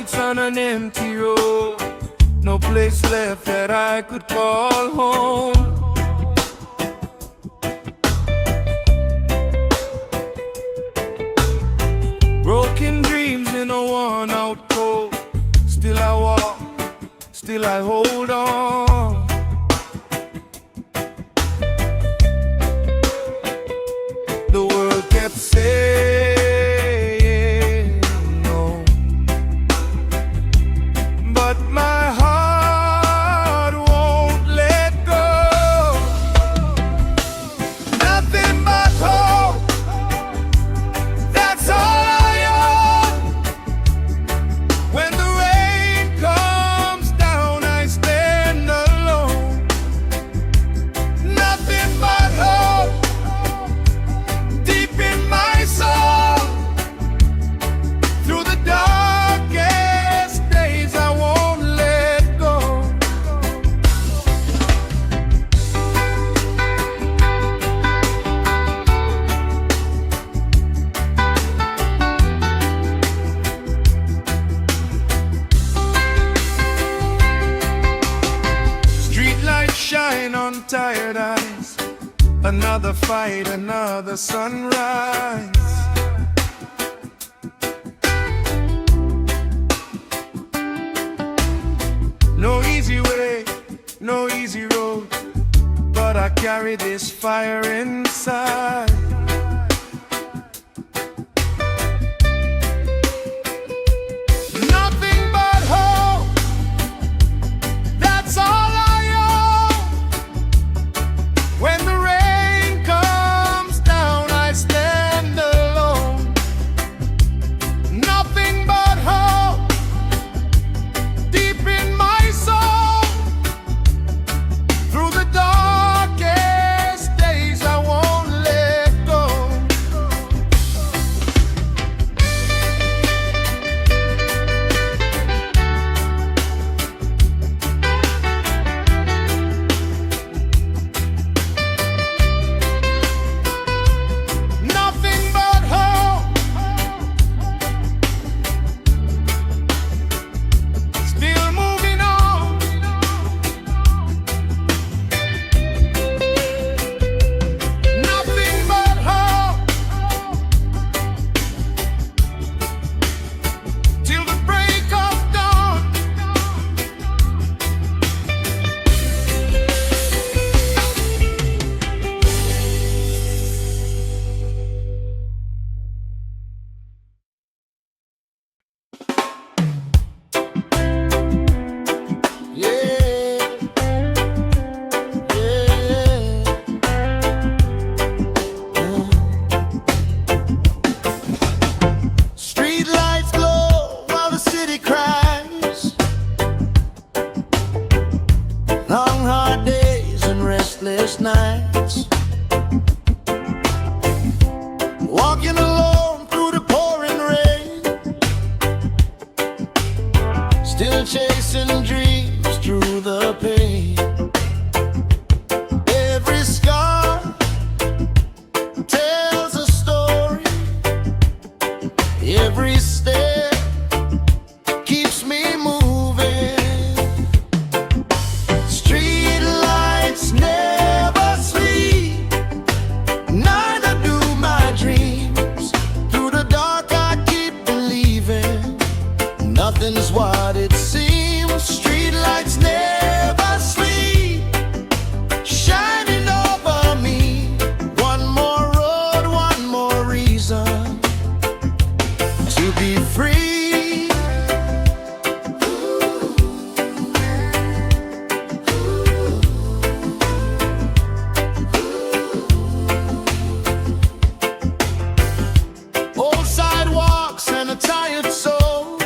nights on an empty road, no place left that I could call home. Broken dreams in a worn-out cold. Still I walk, still I hold on. The world kept saying no, but my heart won't let go. Nothing but hope, that's all I own. When the rain comes down, I stand alone. Nothing but hope deep in my soul. Through the darkest days, I won't let go. Streetlights shine on tired eyes. Another fight, another sunrise. No easy way, no easy road, but I carry this fire inside. Nothing but hope, that's all I own. When the rain comes down, I stand alone. Nothing but hope deep in my soul. Through the darkest days, I won't let go. Nothing but hope, still moving on. Nothing but hope, till the break of dawn. Yeah, streetlights glow while the city cries. Long hard days and restless nights. Walking alone through the pouring rain. Still chasing dreams through the pain. Every scar tells a story. Every step keeps me moving. Street lights never sleep, neither do my dreams. Through the dark I keep believing nothing's what it seems. Street lights never sleep, shining over me. One more road, one more reason to be free. Old sidewalks and a tired soul.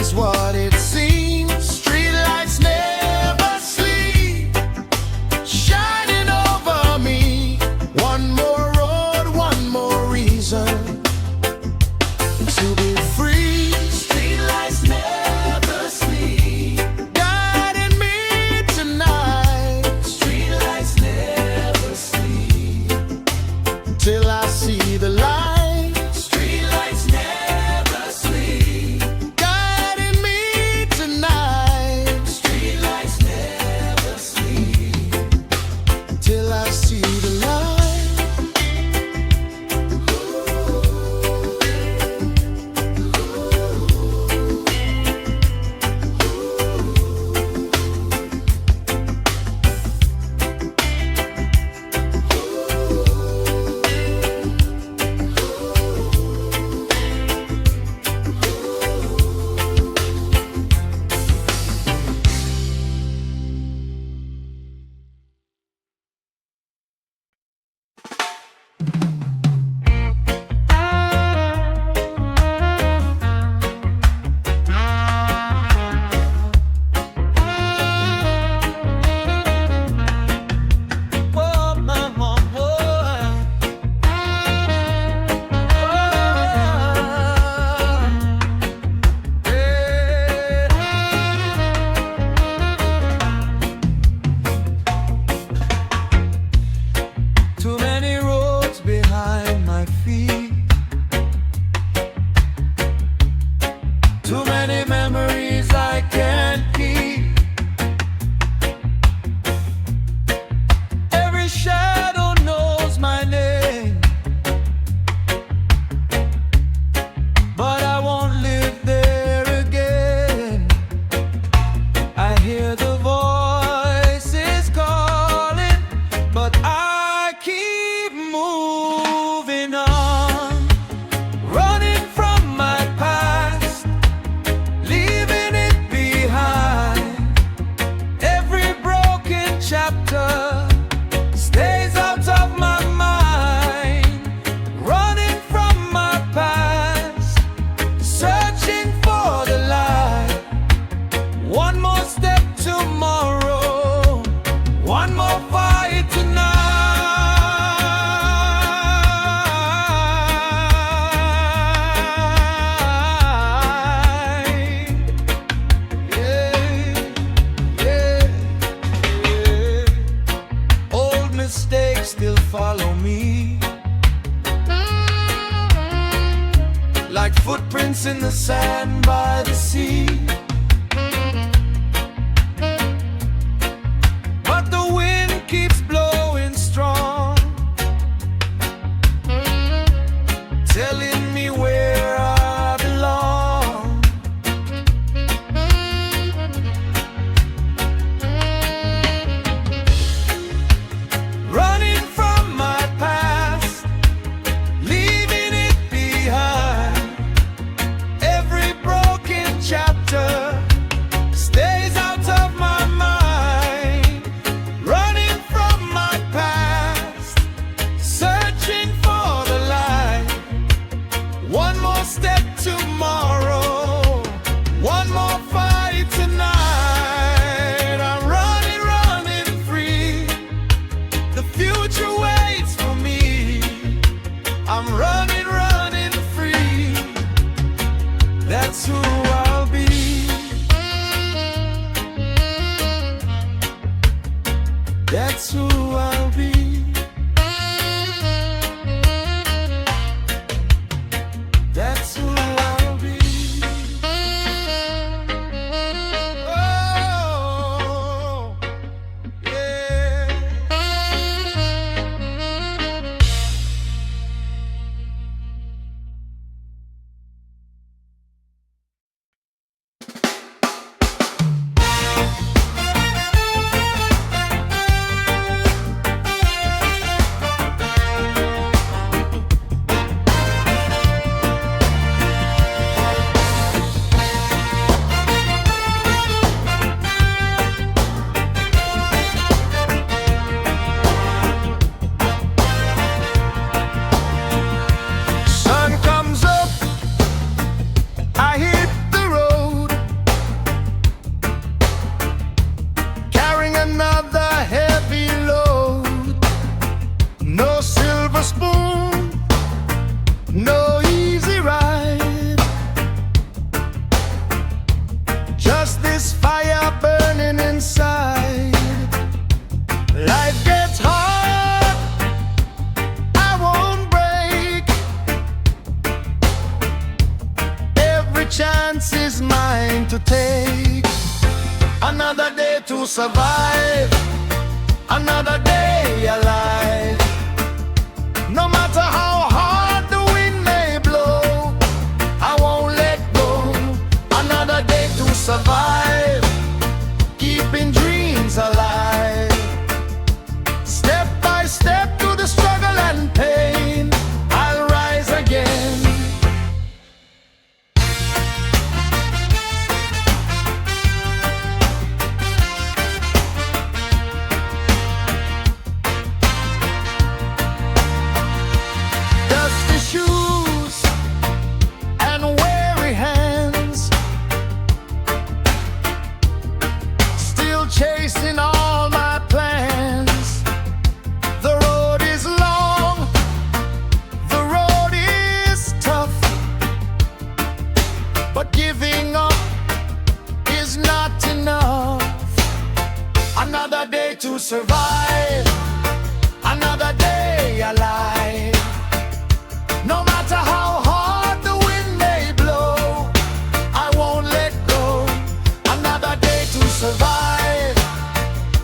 is what it seems. Streetlights never sleep, shining over me. One more road, one more reason to be free. Streetlights never sleep, guiding me tonight. Streetlights never sleep, till I see the light. Streetlights never sleep, guiding me tonight. Streetlights never sleep, till I see the light. Too many roads behind my feet, too many memories I can't keep. Every shadow knows my name, but I won't live there again. I hear the voices calling, but I keep moving on, running from my past, leaving it behind. Every broken chapter stays out of my mind, running from my past, searching for the light. One more step tomorrow, one more fight tonight. Yeah, yeah. Old mistakes still follow me, like footprints in the sand by the sea. But the wind keeps blowing strong, telling me where I belong. Running from my past, leaving it behind. Every broken chapter stays out of my mind, running from my past, searching for the light. One more step tomorrow, one more fight tonight. I'm running, running free. The future waits for me. I'm running, running free. That's who I'll be. That's who I'll be. That's who I'll be. Every chance is mine to take. Another day to survive, another day alive. No matter how hard the wind may blow, I won't let go. Another day to survive, keeping dreams alive. Step by step through the struggle and pain, I'll rise again. Dusty shoes and weary hands, still chasing all my plans. The road is long, the road is tough, but giving up is not enough. Another day to survive, another day alive. No matter how hard the wind may blow, I won't let go. Another day to survive,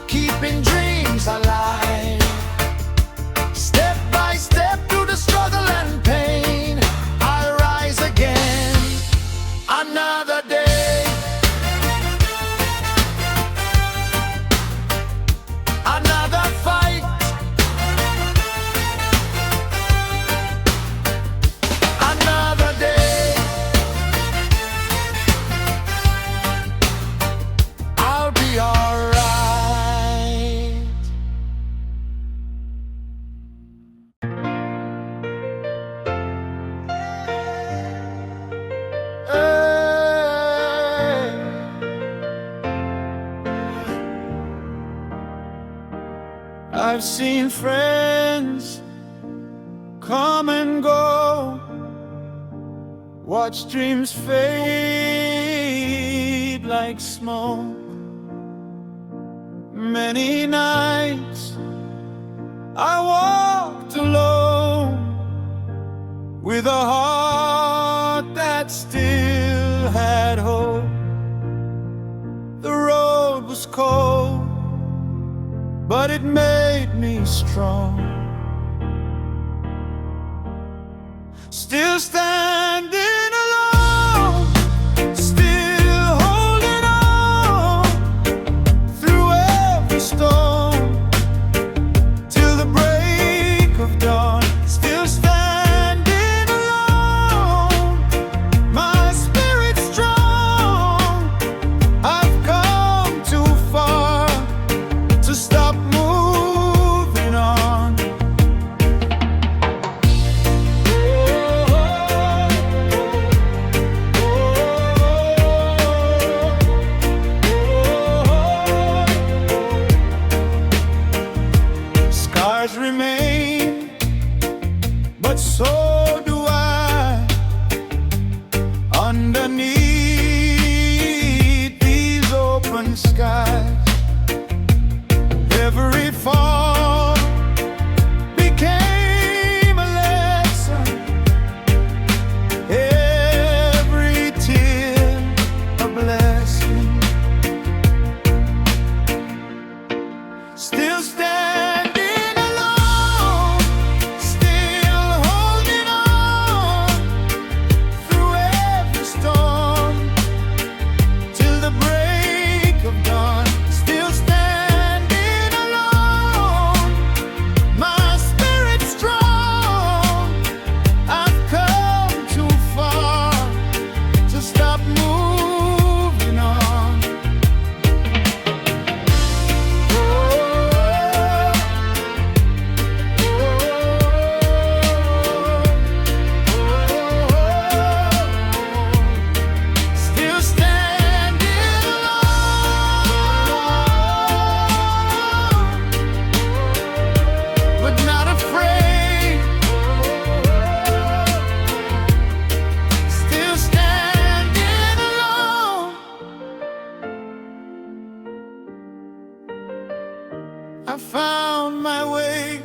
keeping dreams alive. Step by step through the struggle and pain, I rise again. Another day, another fight, another day. I'll be alright. I've seen friends come and go, watch dreams fade like smoke. Many nights I walked alone, with a heart that still had hope. The road was cold, but it made me strong. Still standing alone, still holding on through every storm, till the break of dawn. Still standing alone, my spirit's strong. I've come too far to stop moving on. Scars remain, but so do I. Underneath these open skies, every fall became a lesson, every tear a blessing. Still standing alone, still holding on through every storm, till the break of dawn. Still standing alone, my spirit's strong. I've come too far to stop moving on. Still standing alone, but not afraid. Still standing alone. I found my way